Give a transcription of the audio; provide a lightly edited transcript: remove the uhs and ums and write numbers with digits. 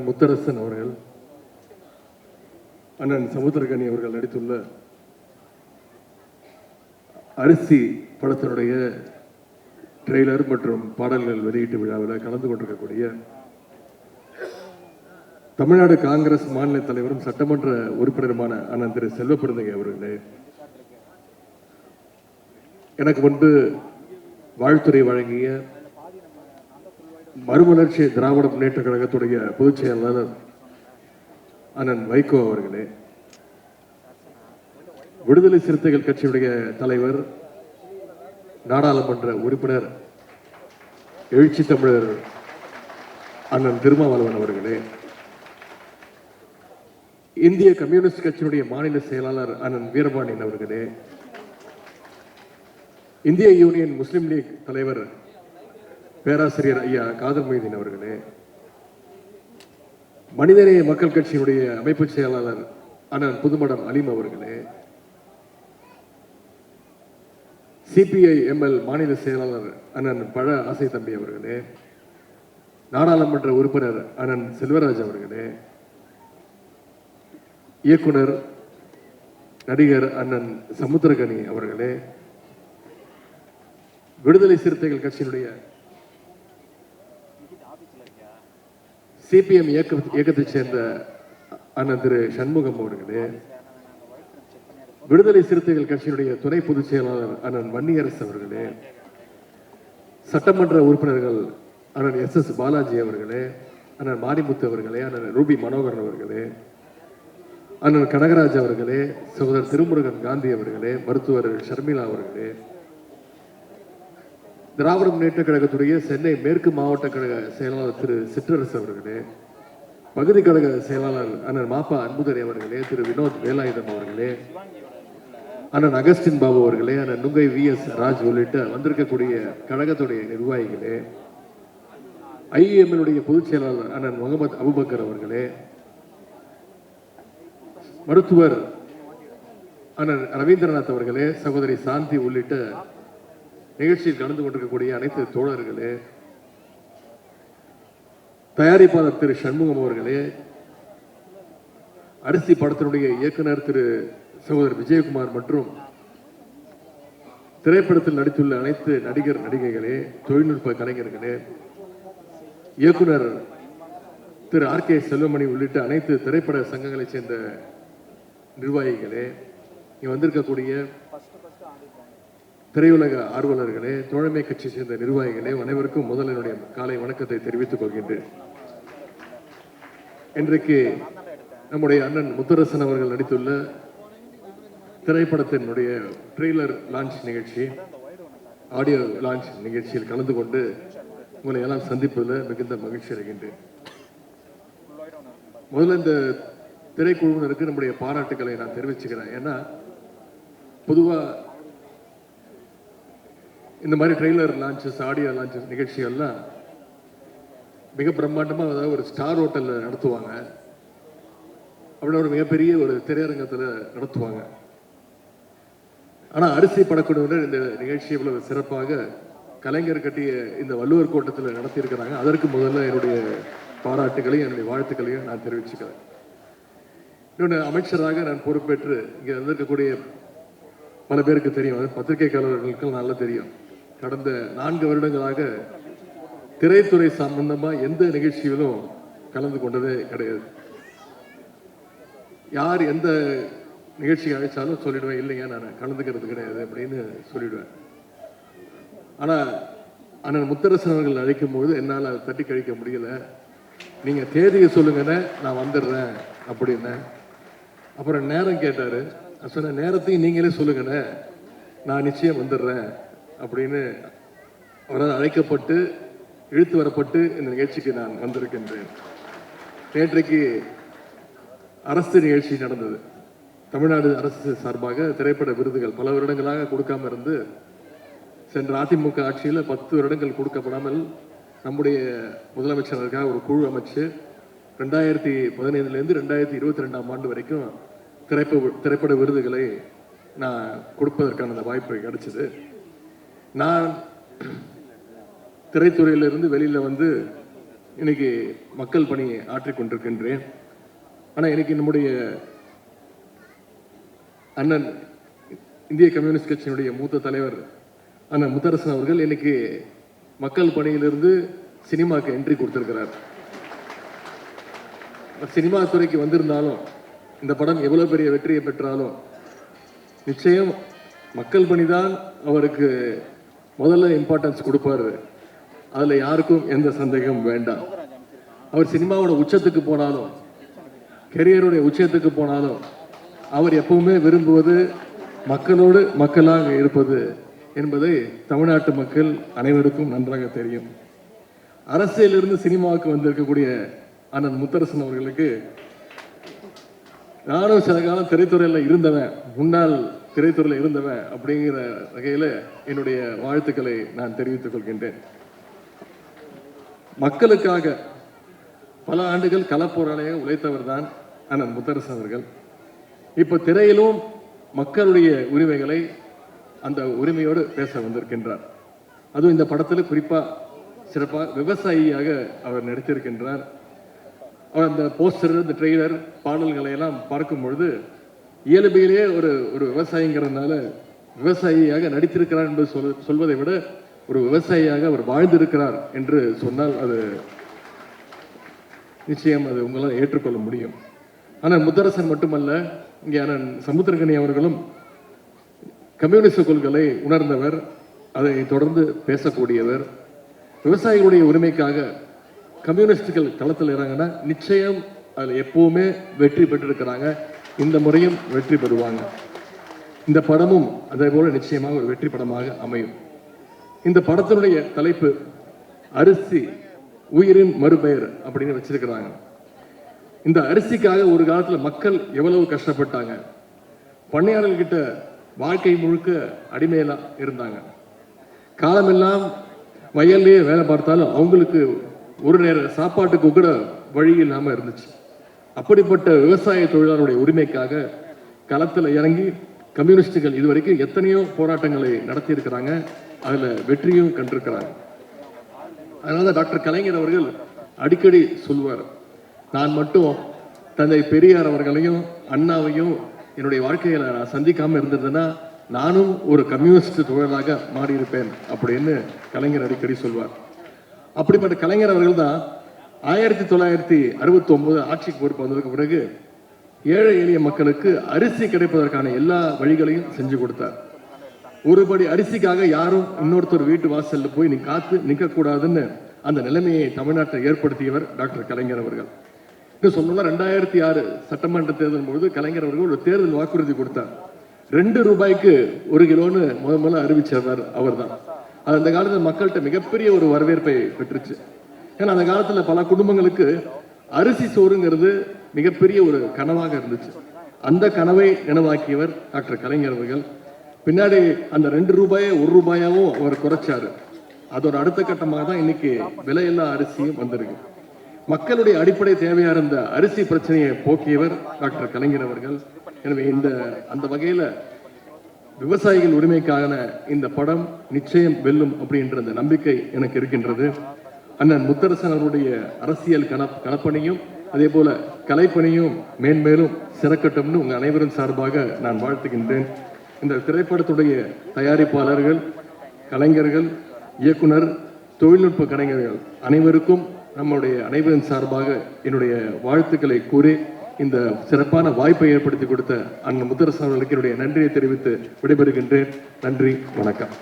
முத்தரசன் அவர்கள், அண்ணன் சமுத்திரகனி அவர்கள் நடித்துள்ள அரிசி படத்தினுடைய ட்ரெய்லர் மற்றும் பாடல்கள் வெளியீட்டு விழாவில் கலந்து கொண்டிருக்கக்கூடிய தமிழ்நாடு காங்கிரஸ் மாநில தலைவரும் சட்டமன்ற உறுப்பினருமான அண்ணன் திரு செல்வப்பிரந்தகை அவர்களே, எனக்கு முன்பு வாழ்த்துறை வழங்கிய மறுமலர்ச்சி திராவிட முன்னேற்ற கழகத்துடைய பொதுச் செயலாளர் அண்ணன் வைகோ அவர்களே, விடுதலை சிறுத்தைகள் கட்சியுடைய தலைவர் நாடாளுமன்ற உறுப்பினர் எழுச்சி தமிழர் அண்ணன் திருமாவளவன் அவர்களே, இந்திய கம்யூனிஸ்ட் கட்சியினுடைய மாநில செயலாளர் அண்ணன் வீரபாண்டியன் அவர்களே, இந்திய யூனியன் முஸ்லிம் லீக் தலைவர் பேராசிரியர் ஐயா காதர் மொய்தீன் அவர்களே, மனிதநேய மக்கள் கட்சியினுடைய அமைப்பு செயலாளர் அண்ணன் புதுமடம் அலீம் அவர்களே, சிபிஐ எம்எல் மாநில செயலாளர் அண்ணன் பழ ஆசை தம்பி அவர்களே, நாடாளுமன்ற உறுப்பினர் அண்ணன் செல்வராஜ் அவர்களே, இயக்குனர் நடிகர் அண்ணன் சமுத்திரகனி அவர்களே, விடுதலை சிறுத்தைகள் கட்சியினுடைய சிபிஎம் இயக்கத்தைச் சேர்ந்த அண்ணன் திரு சண்முகம் அவர்களே, விடுதலை சிறுத்தைகள் கட்சியினுடைய துணை பொதுச் செயலாளர் அண்ணன் வன்னியரசு அவர்களே, சட்டமன்ற உறுப்பினர்கள் அண்ணன் எஸ் பாலாஜி அவர்களே, அண்ணன் மாரிமுத்து அவர்களே, அண்ணன் ரூபி மனோகரன் அவர்களே, அண்ணன் கனகராஜ் அவர்களே, சகோதரர் திருமுருகன் காந்தி அவர்களே, மருத்துவர் ஷர்மிளா அவர்களே, திராவிட முன்னேற்ற கழகத்துடைய சென்னை மேற்கு மாவட்ட கழக செயலாளர் திரு சிற்றரசு அவர்களே, பகுதி கழக செயலாளர் அண்ணன் மாப்பா அன்புதரை அவர்களே, திரு வினோத் வேலாயுதம் அவர்களே, அண்ணன் அகஸ்டின் பாபு அவர்களே, அண்ணன் நுங்கை VS ராஜ் உள்ளிட்ட வந்திருக்கக்கூடிய கழகத்துடைய நிர்வாகிகளே, IEMனுடைய பொதுச் செயலாளர் அண்ணன் முகமது அபுபக்கர் அவர்களே, மருத்துவர் அண்ணன் ரவீந்திரநாத் அவர்களே, சகோதரி சாந்தி உள்ளிட்ட நிகழ்ச்சியில் கலந்து கொண்டிருக்கக்கூடிய அனைத்து தோழர்களே, தயாரிப்பாளர் திரு சண்முகம் அவர்களே, அரிசி படத்தினுடைய இயக்குனர் திரு சகோதரர் விஜயகுமார் மற்றும் திரைப்படத்தில் நடித்துள்ள அனைத்து நடிகர் நடிகைகளே, தொழில்நுட்ப கலைஞர்களே, இயக்குனர் திரு RK செல்வமணி உள்ளிட்ட அனைத்து திரைப்பட சங்கங்களைச் சேர்ந்த நிர்வாகிகளே, இங்க வந்திருக்கக்கூடிய திரையுலக ஆர்வலர்களே, தோழமை கட்சி சேர்ந்த நிர்வாகிகளே, அனைவருக்கும் முதல் என்னுடைய காலை வணக்கத்தை தெரிவித்துக் கொள்கின்றேன். இன்றைக்கு நம்முடைய அண்ணன் முத்தரசன் அவர்கள் நடித்துள்ள திரைப்படத்தினுடைய ட்ரெய்லர் லான்ச் நிகழ்ச்சி, ஆடியோ லான்ச் நிகழ்ச்சியில் கலந்து கொண்டு உங்களை எல்லாம் சந்திப்பதில் மிகுந்த மகிழ்ச்சி அடைகின்றேன். முதல்ல இந்த திரைக்குழுவினருக்கு நம்முடைய பாராட்டுக்களை நான் தெரிவிச்சுக்கிறேன். ஏன்னா பொதுவாக இந்த மாதிரி ட்ரெய்லர் லான்ச்சஸ், ஆடியோ லான்ச்சஸ் நிகழ்ச்சிகள்லாம் மிக பிரம்மாண்டமாக, அதாவது ஒரு ஸ்டார் ஹோட்டலில் நடத்துவாங்க, அப்படின்னா ஒரு மிகப்பெரிய ஒரு திரையரங்கத்தில் நடத்துவாங்க. ஆனால் அரிசி படக்குழுவினர் இந்த நிகழ்ச்சி இவ்வளவு சிறப்பாக கலைஞர் கட்டிய இந்த வள்ளுவர் கோட்டத்தில் நடத்தியிருக்கிறாங்க. அதற்கு முதல்ல என்னுடைய பாராட்டுகளையும் என்னுடைய வாழ்த்துக்களையும் நான் தெரிவிச்சுக்கிறேன். இன்னொன்று, அமைச்சராக நான் பொறுப்பேற்று இங்கே வந்திருக்கக்கூடிய பல பேருக்கு தெரியும், பத்திரிகையாளர்களுக்கு நல்லா தெரியும், கடந்த 4 வருடங்களாக திரைத்துறை சம்பந்தமாக எந்த நிகழ்ச்சியிலும் கலந்து கொண்டதே கிடையாது. யார் எந்த நிகழ்ச்சிக்கு அழைச்சாலும் சொல்லிடுவேன், இல்லைங்க நான் கலந்துக்கிறது கிடையாது அப்படின்னு சொல்லிடுவேன். ஆனால் அண்ணன் முத்தரசன் அவர்கள் அழைக்கும் போது என்னால் அதை தட்டி கழிக்க முடியல. நீங்கள் தேதியை சொல்லுங்கன்னு நான் வந்துடுறேன் அப்படின்னு. அப்புறம் நேரம் கேட்டார். நான் சொன்ன நேரத்தையும் நீங்களே சொல்லுங்கண்ணே, நான் நிச்சயம் வந்துடுறேன் அப்படின்னு அவரால் அழைக்கப்பட்டு இழுத்து வரப்பட்டு இந்த நிகழ்ச்சிக்கு நான் வந்திருக்கின்றேன். நேற்றைக்கு அரசு நிகழ்ச்சி நடந்தது. தமிழ்நாடு அரசு சார்பாக திரைப்பட விருதுகள் பல வருடங்களாக கொடுக்காம இருந்து, சென்ற அதிமுக ஆட்சியில் 10 வருடங்கள் கொடுக்கப்படாமல் நம்முடைய முதலமைச்சருக்காக ஒரு குழு அமைச்சு 2015 2022 ஆண்டு வரைக்கும் திரைப்பட விருதுகளை நான் கொடுப்பதற்கான அந்த வாய்ப்பு கிடைச்சது. நான் திரைத்துறையிலிருந்து வெளியில் வந்து இன்னைக்கு மக்கள் பணியை ஆற்றிக் கொண்டிருக்கின்றேன். ஆனால் இன்னைக்கு நம்முடைய அண்ணன் இந்திய கம்யூனிஸ்ட் கட்சியினுடைய மூத்த தலைவர் அண்ணன் முத்தரசன் அவர்கள் இன்னைக்கு மக்கள் பணியிலிருந்து சினிமாவுக்கு என்ட்ரி கொடுத்திருக்கிறார். சினிமா துறைக்கு வந்திருந்தாலும் இந்த படம் எவ்வளவு பெரிய வெற்றியை பெற்றாலும் நிச்சயம் மக்கள் பணிதான் அவருக்கு முதல்ல இம்பார்ட்டன்ஸ் கொடுப்பாரு. அதுல யாருக்கும் எந்த சந்தேகமும் வேண்டாம். அவர் சினிமாவோட உச்சத்துக்கு போனாலும் கெரியருடைய உச்சத்துக்கு போனாலும் அவர் எப்பவுமே விரும்புவது மக்களோடு மக்களாக இருப்பது என்பதை தமிழ்நாட்டு மக்கள் அனைவருக்கும் நன்றாக தெரியும். அரசியலிருந்து சினிமாவுக்கு வந்திருக்கக்கூடிய அண்ணன் முத்தரசன் அவர்களுக்கு நானும் சில காலம் திரைத்துறையில் இருந்தவன், முன்னாள் திரைத்துறையில் இருந்தவன் அப்படிங்கிற வகையில் என்னுடைய வாழ்த்துக்களை நான் தெரிவித்துக் கொள்கின்றேன். மக்களுக்காக பல ஆண்டுகள் களப்போராளியாக உழைத்தவர் தான் அண்ணன் முத்தரசன் அவர்கள். இப்போ திரையிலும் மக்களுடைய உரிமைகளை அந்த உரிமையோடு பேச வந்திருக்கின்றார். அதுவும் இந்த படத்தில் குறிப்பாக சிறப்பாக விவசாயியாக அவர் நடித்திருக்கின்றார். அவர் அந்த போஸ்டர், இந்த ட்ரெய்லர், பாடல்களை எல்லாம் பார்க்கும் பொழுது இயல்பிலேயே ஒரு விவசாயிங்கிறதுனால விவசாயியாக நடித்திருக்கிறார் என்று சொல்வதை விட ஒரு விவசாயியாக அவர் வாழ்ந்திருக்கிறார் என்று சொன்னால் அது நிச்சயம் அது உங்களால் ஏற்றுக்கொள்ள முடியும். ஆனால் முத்தரசன் மட்டுமல்ல, இங்கே அண்ணன் சமுத்திரகனி அவர்களும் கம்யூனிஸ்ட் கொள்கைகளை உணர்ந்தவர், அதை தொடர்ந்து பேசக்கூடியவர். விவசாயிகளுடைய உரிமைக்காக கம்யூனிஸ்டுகள் களத்தில் இறங்கினா நிச்சயம் அதில் எப்பவுமே வெற்றி பெற்றிருக்கிறாங்க. இந்த முறையும் வெற்றி பெறுவாங்க. இந்த படமும் அதே போல நிச்சயமாக ஒரு வெற்றி படமாக அமையும். இந்த படத்தினுடைய தலைப்பு அரிசி உயிரின் மறுபெயர் அப்படின்னு வச்சிருக்கிறாங்க. இந்த அரிசிக்காக ஒரு காலத்தில் மக்கள் எவ்வளவு கஷ்டப்பட்டாங்க. பண்ணையாளர்கிட்ட வாழ்க்கை முழுக்க அடிமையெல்லாம் இருந்தாங்க. காலமெல்லாம் வயல்லையே வேலை பார்த்தாலும் அவங்களுக்கு ஒரு நேர சாப்பாட்டுக்கு கூட வழி இல்லாமல் இருந்துச்சு. அப்படிப்பட்ட விவசாய தொழிலாளருடைய உரிமைக்காக களத்தில் இறங்கி கம்யூனிஸ்டுகள் இதுவரைக்கும் எத்தனையோ போராட்டங்களை நடத்தி இருக்கிறாங்க. அதில் வெற்றியும் கண்டிருக்கிறாங்க. அதனால டாக்டர் கலைஞர் அவர்கள் அடிக்கடி சொல்வார், நான் மட்டும் தந்தை பெரியார் அவர்களையும் அண்ணாவையும் என்னுடைய வாழ்க்கையில நான் சந்திக்காம இருந்ததுன்னா நானும் ஒரு கம்யூனிஸ்ட் தொழிலாக மாறியிருப்பேன் அப்படின்னு கலைஞர் அடிக்கடி சொல்வார். அப்படிப்பட்ட கலைஞர் அவர்கள் தான் 1969 ஆட்சிக்கு பொறுப்பு வந்ததுக்கு பிறகு ஏழை எளிய மக்களுக்கு அரிசி கிடைப்பதற்கான எல்லா வழிகளையும் செஞ்சு கொடுத்தார். ஒருபடி அரிசிக்காக யாரும் இன்னொருத்தர் வீட்டு வாசல்ல போய் காத்து நிற்க கூடாதுன்னு அந்த நிலைமையை தமிழ்நாட்டில் ஏற்படுத்தியவர் டாக்டர் கலைஞர் அவர்கள். இன்னும் சொல்லணும்னா 2006 சட்டமன்ற தேர்தல் பொழுது கலைஞர் அவர்கள் ஒரு தேர்தல் வாக்குறுதி கொடுத்தார். 2 ரூபாய்க்கு 1 கிலோன்னு முதல்ல அறிவிச்சவர் அவர் தான். அது அந்த காலத்தில் மக்கள்கிட்ட மிகப்பெரிய ஒரு வரவேற்பை பெற்றுச்சு. ஏன்னா அந்த காலத்தில் பல குடும்பங்களுக்கு அரிசி சோறுங்கிறது மிகப்பெரிய ஒரு கனவாக இருந்துச்சு. அந்த கனவை நினைவாக்கியவர் டாக்டர் கலைஞர் அவர்கள். பின்னாடி அந்த 2 ரூபாயை 1 ரூபாயாவும் அவர் குறைச்சாரு. அதோட அடுத்த கட்டமாக தான் இன்னைக்கு விலையில்லா அரிசியும் வந்திருக்கு. மக்களுடைய அடிப்படை தேவையா இருந்த அரிசி பிரச்சனையை போக்கியவர் டாக்டர் கலைஞர் அவர்கள். எனவே அந்த வகையில விவசாயிகள் உரிமைக்கான இந்த படம் நிச்சயம் வெல்லும் அப்படின்ற அந்த நம்பிக்கை எனக்கு இருக்கின்றது. அண்ணன் முத்தரசன் அவருடைய அரசியல் கலப்பணியும் அதே போல கலைப்பணியும் மேன்மேலும் சிறக்கட்டும்னு உங்க அனைவரும் சார்பாக நான் வாழ்த்துகின்றேன். இந்த திரைப்படத்துடைய தயாரிப்பாளர்கள், கலைஞர்கள், இயக்குனர், தொழில்நுட்ப கலைஞர்கள் அனைவருக்கும் நம்முடைய அனைவரின் சார்பாக என்னுடைய வாழ்த்துக்களை கூறி இந்த சிறப்பான வாய்ப்பை ஏற்படுத்தி கொடுத்த அண்ணன் முத்தரசன் அவர்களுக்கு என்னுடைய நன்றியை தெரிவித்து விடைபெறுகின்றேன். நன்றி, வணக்கம்.